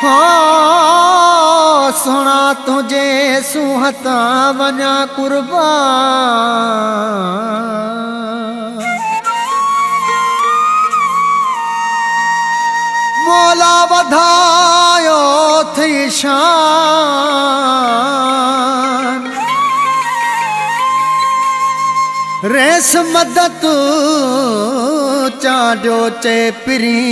हाँ सुना तुझे सुहता वञा कुर्बान मौला वधायो थी शान रेस मदद चाडो चे पिरी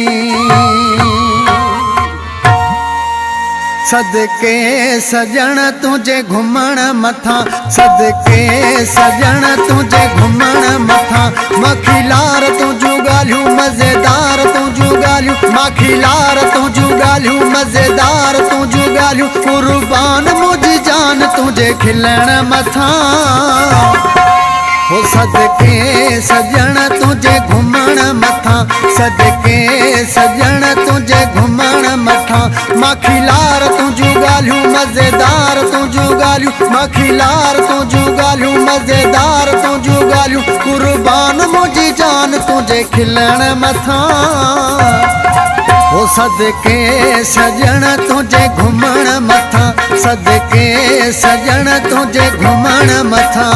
सदके सजण तुझे घुमण मथा सदके सजण तुझे घुमण मथा मखिलार तुझूं ॻाल्हियूं मज़ेदार तुझूं ॻाल्हियूं मखिलार तुझूं ॻाल्हियूं मज़ेदार तुझूं ॻाल्हियूं कुर्बान मुंहिंजी जान तुझे खिलण मथा हो सदके सजण तुझे घुमण मथा सदके सजण तुझे घुमण मथा मखिलार तुझूं ॻाल्हियूं मज़ेदार तुझूं ॻाल्हियूं मखिलार तुझूं ॻाल्हियूं मज़ेदार तुझूं ॻाल्हियूं कुर्बान मुंहिंजी जान तुझे खिलण मथा हो सदके सजण तुझे घुमण मथा सदके सजण तुझे घुमण मथा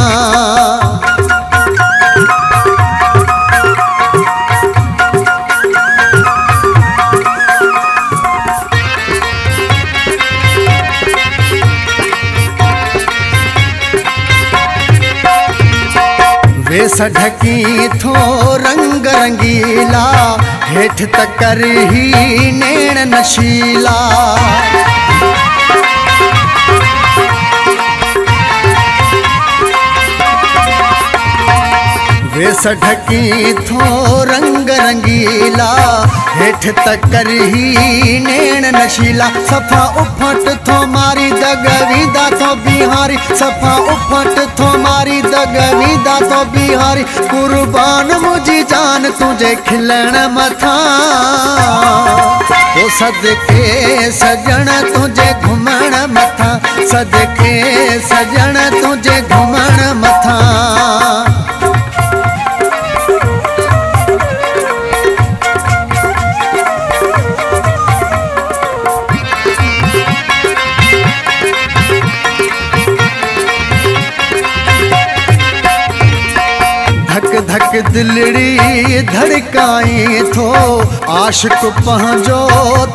वेस ढकी थो रंग रंगीला हेठ तकर ही नेण नशीला वेस ढकी थो रंग रंगीला हेठ तकर ही नेण नशीला सफ़ा उफट थो मारी दगवीदा थो बिहारी सफ़ा उफट थो मारी दगवीदा थो बिहारी कुर्बान मुंहिंजी जान तुझे खिलण मथा ओ सदके सजण तुझे घुमण मथा सदके सजण तुझे घुमण मथा धक दिलड़ी धड़काई थो आशिक पंहिंजो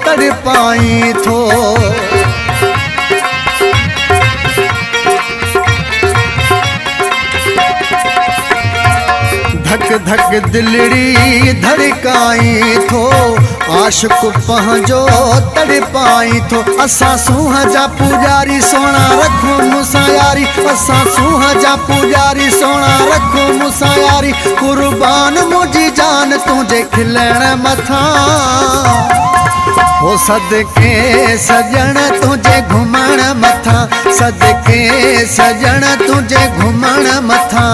तड़पाई थो धक धक दिलड़ी धड़काई थो आशिक पंहिंजो तड़पाई थो असां सूंह जा पुजारी सोना रखो मूंसां यारी असां सूंह जा पुजारी सोना रखो मूंसां यारी कुर्बान मुंहिंजी जान तुझे खिलण मथा हो सदके सजण तुझे घुमण मथा सदके सजण तुझे घुमण मथा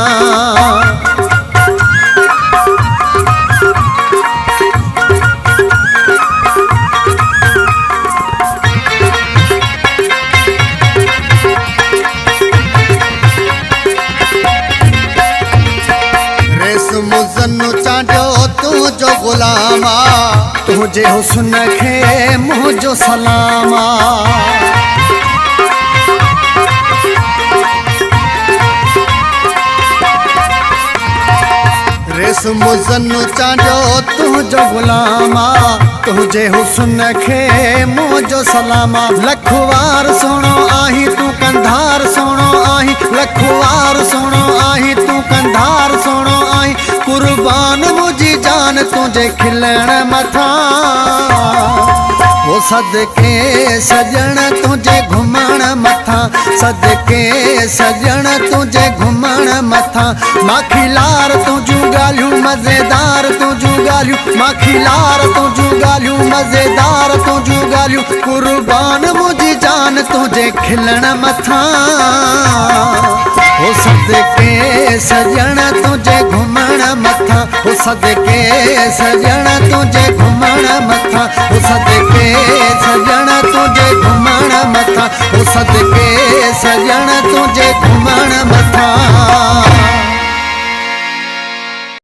मुज़न्नु चांडियो तुझो गुलामा तुझे हुस्न खे मुंहिंजो सलामा रेस मुज़न्नु चांडियो तुझो गुलामा तुझे हुस्न खे मुंहिंजो सलामा लखवार सोणो आहीं तूं कंधार सोणो आहीं लखवार सोणो आहीं तूं कंधार सोणो आहीं कुर्बान मुंहिंजी जान तुझे खिलण मथा वो सदके सजण तुझे घुमण मथा सदके सजण तुझे घुमण मथा मखिलार तुझूं ॻाल्हियूं मज़ेदार तुझूं ॻाल्हियूं मखिलार तुझूं ॻाल्हियूं मज़ेदार तुझूं ॻाल्हियूं कुर्बान मुंहिंजी जान तुझे खिलण मथा हो सदके सजण तुझे घुमण मथा हो सदके सजण तुझे घुमण मथा हो सदके सजण तुझे घुमण मथा हो सदके सजण तुझे घुमण मथा।